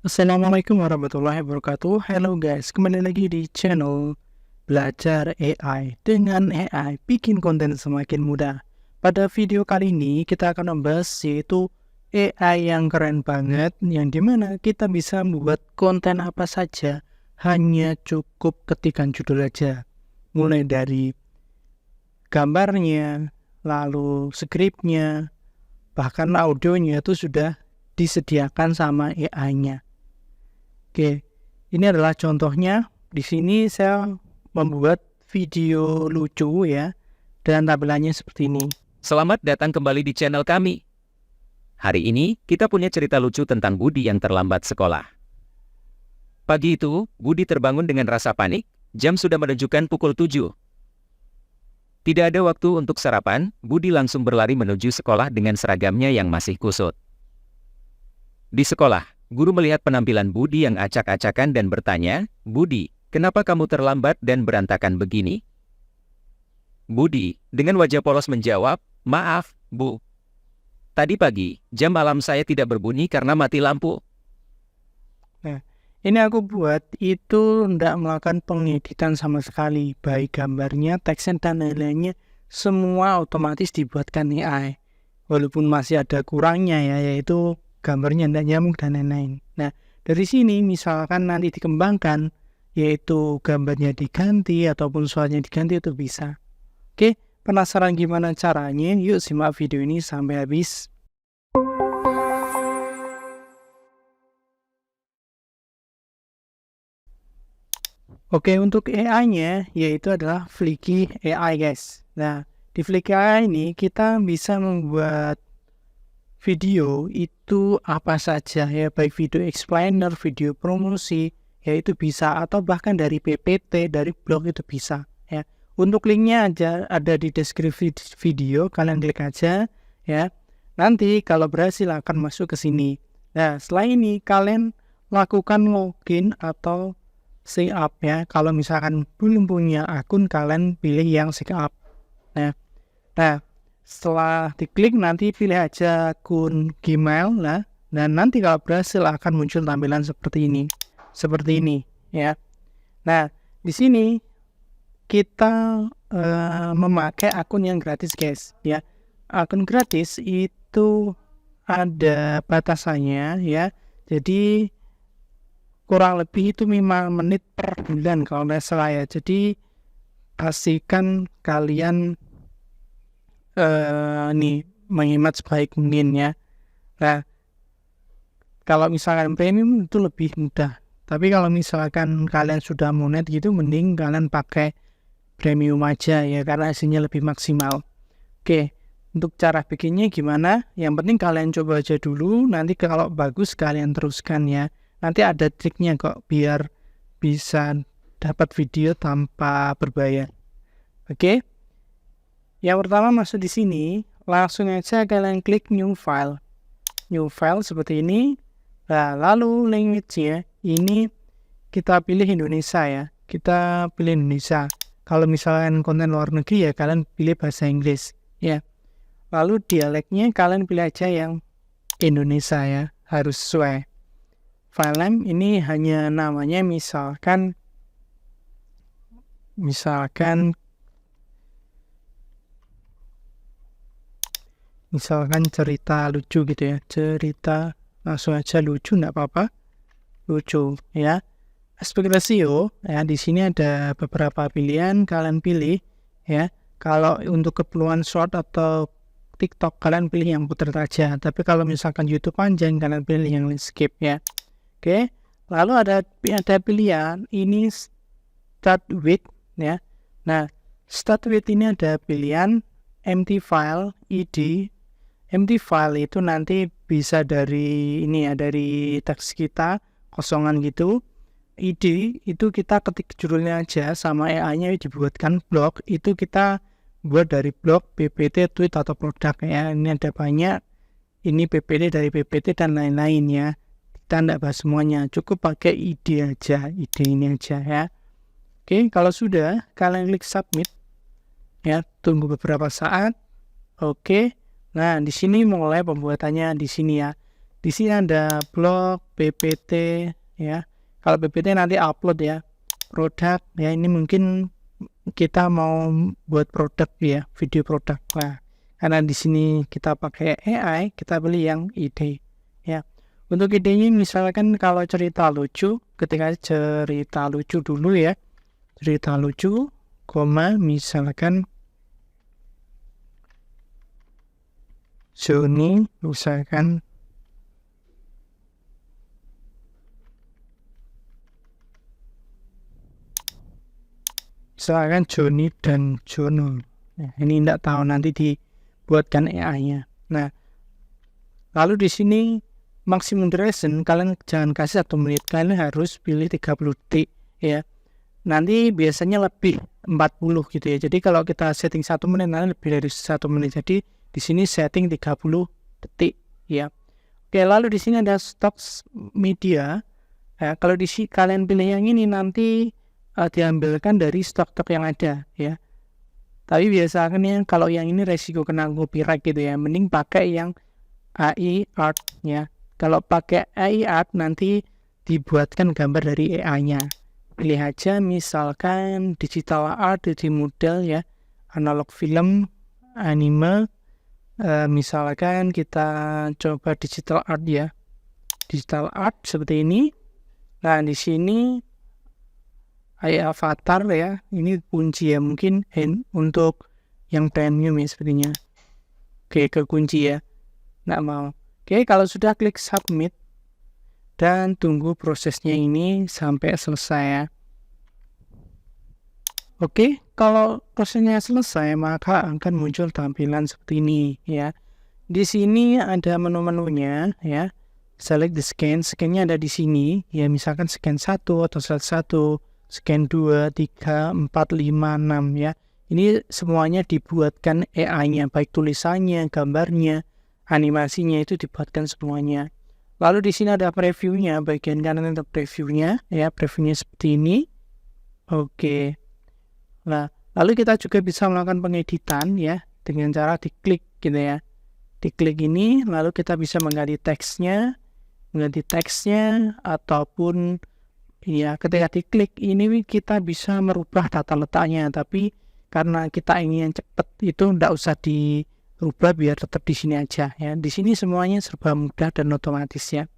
Assalamualaikum warahmatullahi wabarakatuh. Hello guys, kembali lagi di channel Belajar AI. Dengan AI, bikin konten semakin mudah. Pada video kali ini, kita akan membahas yaitu AI yang keren banget, yang dimana kita bisa membuat konten apa saja, hanya cukup ketikkan judul aja. Mulai dari gambarnya, lalu skripnya, bahkan audionya itu sudah disediakan sama AI-nya. Oke, ini adalah contohnya. Di sini saya membuat video lucu ya, dan tampilannya seperti ini. Selamat datang kembali di channel kami. Hari ini, kita punya cerita lucu tentang Budi yang terlambat sekolah. Pagi itu, Budi terbangun dengan rasa panik, jam sudah menunjukkan pukul 7. Tidak ada waktu untuk sarapan, Budi langsung berlari menuju sekolah dengan seragamnya yang masih kusut. Di sekolah, guru melihat penampilan Budi yang acak-acakan dan bertanya, "Budi, kenapa kamu terlambat dan berantakan begini?" Budi, dengan wajah polos menjawab, "Maaf, Bu. Tadi pagi, jam alarm saya tidak berbunyi karena mati lampu." Nah, ini aku buat itu tidak melakukan pengeditan sama sekali, baik gambarnya, teksnya, dan lain-lainnya, semua otomatis dibuatkan AI. Walaupun masih ada kurangnya ya, yaitu gambarnya tidak nyambung dan lain-lain. Nah, dari sini misalkan nanti dikembangkan, yaitu gambarnya diganti ataupun suaranya diganti, itu bisa. Oke, penasaran gimana caranya? Yuk simak video ini sampai habis. Oke, untuk AI-nya yaitu adalah Flicky AI guys. Nah, di Flicky AI ini kita bisa membuat video itu apa saja ya, baik video explainer, video promosi, ya itu bisa, atau bahkan dari PPT, dari blog itu bisa ya. Untuk linknya aja ada di deskripsi video, kalian klik aja ya. Nanti kalau berhasil akan masuk ke sini. Nah, setelah ini kalian lakukan login atau sign up ya. Kalau misalkan belum punya akun, kalian pilih yang sign up. Nah, setelah diklik nanti pilih aja akun Gmail lah. Dan nanti kalau berhasil akan muncul tampilan seperti ini ya. Nah, di sini kita memakai akun yang gratis guys ya. Akun gratis itu ada batasannya ya. Jadi kurang lebih itu 5 menit per bulan kalau nggak salah ya. Jadi pastikan kalian menghemat sebaik mungkin ya. Nah, kalau misalkan premium itu lebih mudah. Tapi kalau misalkan kalian sudah monet gitu, mending kalian pakai premium aja ya, karena hasilnya lebih maksimal. Oke, untuk cara bikinnya gimana? Yang penting kalian coba aja dulu, nanti kalau bagus kalian teruskan ya. Nanti ada triknya kok biar bisa dapat video tanpa berbayar. Oke. Yang pertama masuk di sini, langsung aja kalian klik new file. New file seperti ini. Nah, lalu language-nya ini kita pilih Indonesia ya. Kita pilih Indonesia. Kalau misalkan konten luar negeri ya kalian pilih bahasa Inggris ya. Lalu dialeknya kalian pilih aja yang Indonesia ya, harus sesuai. File name ini hanya namanya misalkan cerita lucu gitu ya, cerita, langsung aja lucu, nggak apa-apa, lucu ya. Aspek ratio ya, di sini ada beberapa pilihan, kalian pilih ya. Kalau untuk keperluan short atau TikTok kalian pilih yang putar aja, tapi kalau misalkan YouTube panjang kalian pilih yang skip ya. Oke, lalu ada pilihan ini start with ya. Nah, start with ini ada pilihan empty file id. Empty file itu nanti bisa dari ini ya, dari teks kita kosongan gitu. ID itu kita ketik judulnya aja, sama AI-nya dibuatkan blog, itu kita buat dari blog, PPT, tweet atau produk ya. Ini ada banyak, ini PPT dari PPT dan lain-lain ya. Kita tidak bahas semuanya, cukup pakai ide aja, ide ini aja ya. Oke, kalau sudah kalian klik submit ya, tunggu beberapa saat. Oke. Nah, di sini mulai pembuatannya di sini ya. Di sini ada blog, PPT ya. Kalau PPT nanti upload ya. Produk ya, ini mungkin kita mau buat produk ya, video produk. Nah, karena di sini kita pakai AI, kita pilih yang ide ya. Untuk idenya misalkan kalau cerita lucu, ketika cerita lucu dulu ya. Cerita lucu, misalkan Joni, misalkan Joni dan Jono. Nah, ini tidak tahu, nanti dibuatkan AI-nya. Nah, lalu di sini maksimum duration kalian jangan kasih 1 menit, kalian harus pilih 30 detik ya. Nanti biasanya lebih 40 gitu ya. Jadi kalau kita setting 1 menit, nanti lebih dari 1 menit. Jadi di sini setting 30 detik ya. Oke, lalu di sini ada stock media. Ya, kalau di sini kalian pilih yang ini nanti diambilkan dari stok-stok yang ada ya. Tapi biasanya kalau yang ini resiko kena copyright gitu ya. Mending pakai yang AI art ya. Kalau pakai AI art nanti dibuatkan gambar dari AI-nya. Pilih aja misalkan digital art, 3D model ya, analog film, anime. Misalkan kita coba digital art ya, digital art seperti ini. Nah, di sini avatar ya, ini kunci ya, mungkin untuk yang premium ya sepertinya. Oke, ke kunci ya, nggak mau. Oke, kalau sudah klik submit dan tunggu prosesnya ini sampai selesai ya. Oke, kalau prosesnya selesai maka akan muncul tampilan seperti ini ya. Di sini ada menu-menunya ya. Select the scan, scan-nya ada di sini ya, misalkan scan 1 atau slide 1, scan 2, 3, 4, 5, 6 ya. Ini semuanya dibuatkan AI-nya, baik tulisannya, gambarnya, animasinya itu dibuatkan semuanya. Lalu di sini ada previewnya, bagian kanan untuk previewnya ya, previewnya seperti ini. Oke. Nah, lalu kita juga bisa melakukan pengeditan ya dengan cara diklik gitu ya. Diklik ini, lalu kita bisa mengganti teksnya ataupun ya ketika diklik ini kita bisa merubah tata letaknya, tapi karena kita ingin yang cepat itu tidak usah dirubah, biar tetap di sini aja ya. Di sini semuanya serba mudah dan otomatis ya.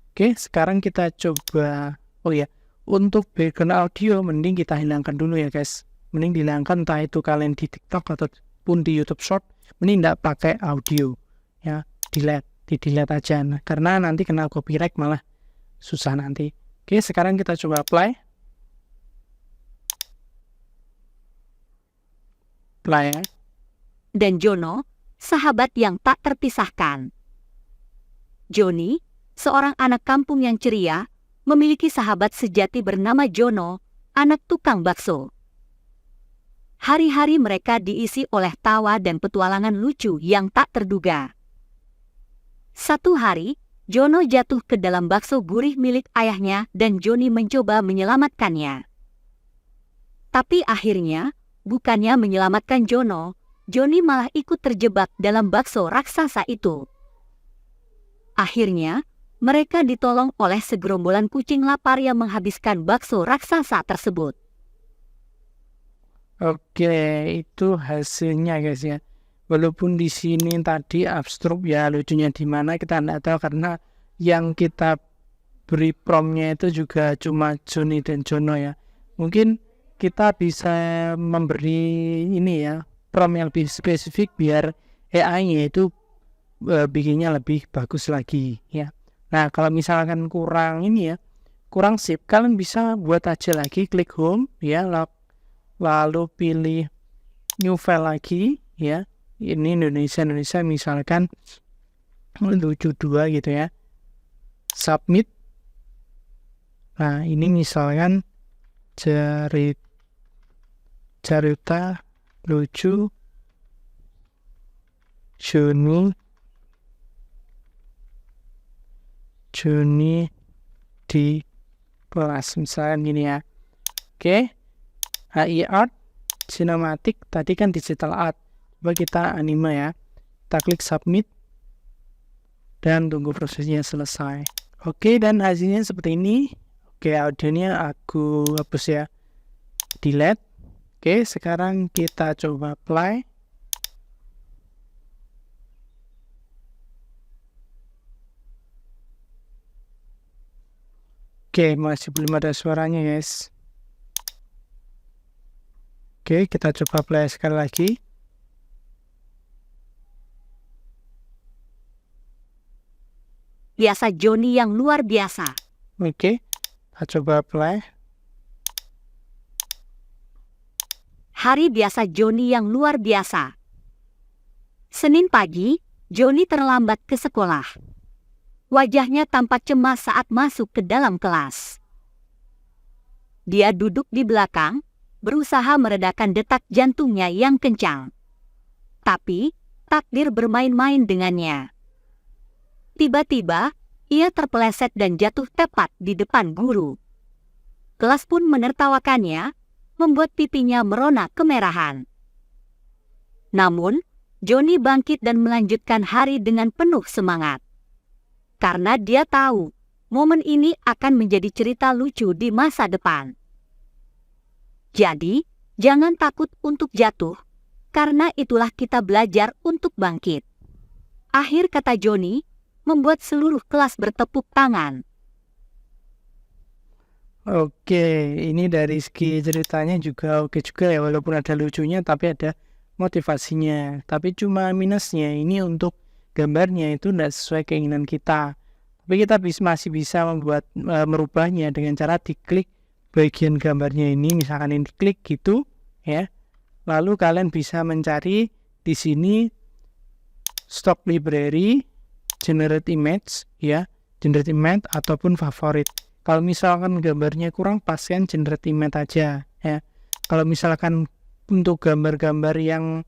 Oke, sekarang kita coba. Oh ya, untuk background audio mending kita hilangkan dulu ya guys. Mending dihilangkan, entah itu kalian di TikTok ataupun di YouTube Short, mending tidak pakai audio ya, delete aja. Nah, karena nanti kena copyright malah susah nanti. Oke, sekarang kita coba play ya. Dan Jono, sahabat yang tak terpisahkan. Joni, seorang anak kampung yang ceria, memiliki sahabat sejati bernama Jono, anak tukang bakso. Hari-hari mereka diisi oleh tawa dan petualangan lucu yang tak terduga. Satu hari, Jono jatuh ke dalam bakso gurih milik ayahnya dan Joni mencoba menyelamatkannya. Tapi akhirnya, bukannya menyelamatkan Jono, Joni malah ikut terjebak dalam bakso raksasa itu. Akhirnya, mereka ditolong oleh segerombolan kucing lapar yang menghabiskan bakso raksasa tersebut. Oke, itu hasilnya guys ya. Walaupun di sini tadi abstrak ya, lucunya di mana kita tidak tahu, karena yang kita beri promptnya itu juga cuma Joni dan Jono ya. Mungkin kita bisa memberi ini ya, prompt yang lebih spesifik biar AI-nya itu bikinnya lebih bagus lagi ya. Nah, kalau misalkan kurang ini ya, kurang sip, kalian bisa buat aja lagi, klik home ya, lalu pilih new file lagi ya. Ini Indonesia misalkan lucu 2 gitu ya. Submit. Nah, ini misalkan cerita lucu Joni di kelas, misalkan gini ya. Oke. AI art, cinematic, tadi kan digital art. Coba kita anime ya. Kita klik submit dan tunggu prosesnya selesai. Oke, dan hasilnya seperti ini. Oke, audionya aku hapus ya, delete. Oke, sekarang kita coba play. Oke, masih belum ada suaranya guys. Oke, kita coba play sekali lagi. Biasa Joni yang luar biasa. Oke, kita coba play. Hari biasa Joni yang luar biasa. Senin pagi, Joni terlambat ke sekolah. Wajahnya tampak cemas saat masuk ke dalam kelas. Dia duduk di belakang, berusaha meredakan detak jantungnya yang kencang. Tapi, takdir bermain-main dengannya. Tiba-tiba, ia terpeleset dan jatuh tepat di depan guru. Kelas pun menertawakannya, membuat pipinya merona kemerahan. Namun, Joni bangkit dan melanjutkan hari dengan penuh semangat. Karena dia tahu, momen ini akan menjadi cerita lucu di masa depan. Jadi, jangan takut untuk jatuh, karena itulah kita belajar untuk bangkit. Akhir kata Joni, membuat seluruh kelas bertepuk tangan. Oke, ini dari segi ceritanya juga oke juga ya, walaupun ada lucunya tapi ada motivasinya. Tapi cuma minusnya ini untuk gambarnya itu tidak sesuai keinginan kita. Tapi kita masih bisa merubahnya dengan cara diklik bagian gambarnya ini, misalkan ini klik gitu ya. Lalu kalian bisa mencari di sini stock library, generate image ya, generate image ataupun favorit. Kalau misalkan gambarnya kurang pas kan generate image aja ya. Kalau misalkan untuk gambar-gambar yang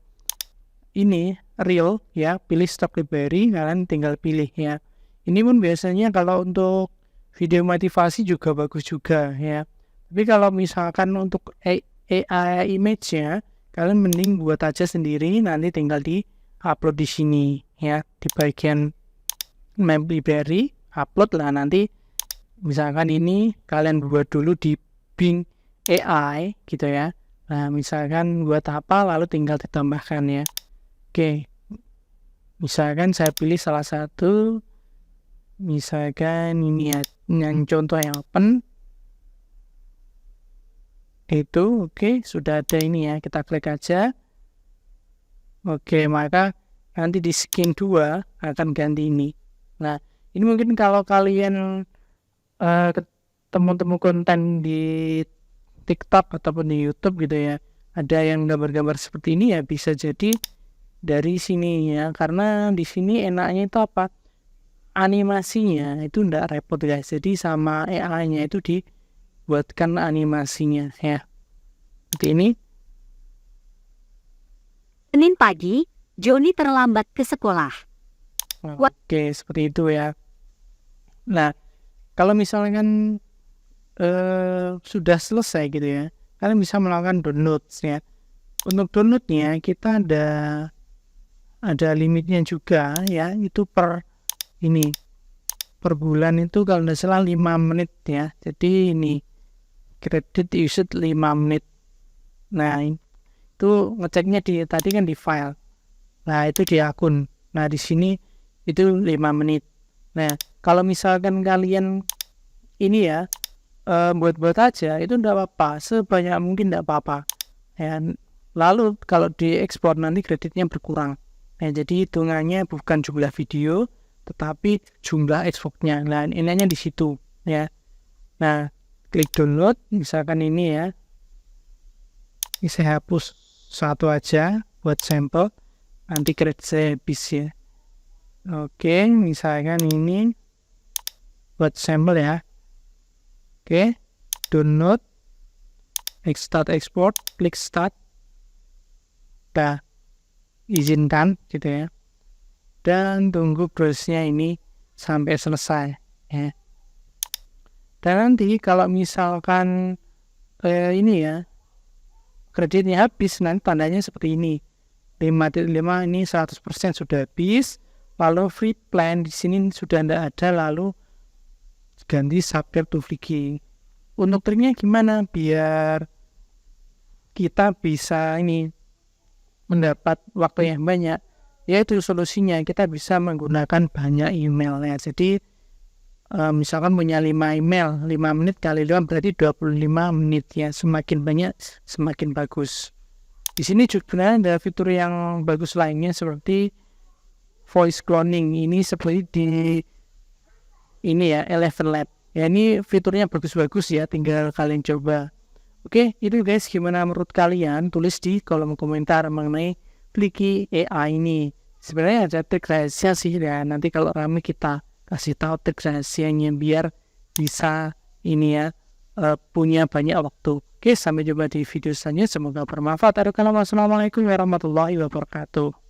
ini real ya, pilih stock library, kalian tinggal pilih ya. Ini pun biasanya kalau untuk video motivasi juga bagus juga ya. Tapi kalau misalkan untuk AI image-nya, kalian mending buat aja sendiri, nanti tinggal di upload di sini ya, di bagian map library, upload lah nanti. Misalkan ini kalian buat dulu di Bing AI gitu ya. Nah, misalkan buat apa lalu tinggal ditambahkan ya. Oke. Misalkan saya pilih salah satu, misalkan ini ya, yang contoh yang open. Itu oke, sudah ada ini ya, kita klik aja. Oke, maka nanti di skin 2 akan ganti ini. Nah, ini mungkin kalau kalian ketemu konten di TikTok ataupun di YouTube gitu ya, ada yang gambar-gambar seperti ini ya, bisa jadi dari sini ya, karena di sini enaknya itu apa, animasinya itu ndak repot guys, jadi sama AI-nya itu dibuatkan animasinya ya, seperti ini. Senin pagi, Joni terlambat ke sekolah. Oke, seperti itu ya. Nah, kalau misalkan sudah selesai gitu ya, kalian bisa melakukan download ya. Untuk downloadnya kita ada limitnya juga ya, itu per bulan itu kalau tidak salah 5 menit ya. Jadi ini credit usage 5 menit. Nah, itu ngeceknya tadi kan di file. Nah, itu di akun. Nah, di sini itu 5 menit. Nah, kalau misalkan kalian ini ya buat-buat aja, itu tidak apa-apa, sebanyak mungkin tidak apa-apa ya. Lalu kalau diekspor nanti kreditnya berkurang. Nah, jadi hitungannya bukan jumlah video tetapi jumlah ekspornya. Nah, ininya di situ ya. Nah, klik download, misalkan ini ya, ini saya hapus satu aja buat sampel, nanti kredit saya habis ya. Oke, misalkan ini buat sampel ya. Oke, download, start export, klik start, kita izinkan gitu ya, dan tunggu prosesnya ini sampai selesai ya. Dan nanti kalau misalkan ini ya, kreditnya habis, nanti tandanya seperti ini, 5.5 ini 100% sudah habis. lalu free plan di sini sudah tidak ada, lalu ganti subscribe to Flicky. Untuk triknya gimana biar kita bisa mendapat waktu yang banyak? Yaitu solusinya kita bisa menggunakan banyak email ya. Jadi misalkan punya 5 email, 5 menit kali 5 berarti 25 menit ya. Semakin banyak semakin bagus. Di sini juga ada fitur yang bagus lainnya seperti voice cloning. Ini seperti di Eleven Lab. Ya ini fiturnya bagus-bagus ya, tinggal kalian coba. Oke, itu guys, gimana menurut kalian? Tulis di kolom komentar mengenai Flicky AI ini. Sebenarnya ada trik rahasia sih ya. Nanti kalau rame kita kasih tahu trik rahasianya biar bisa punya banyak waktu. Oke, sampai jumpa di video selanjutnya. Semoga bermanfaat. Assalamualaikum warahmatullahi wabarakatuh.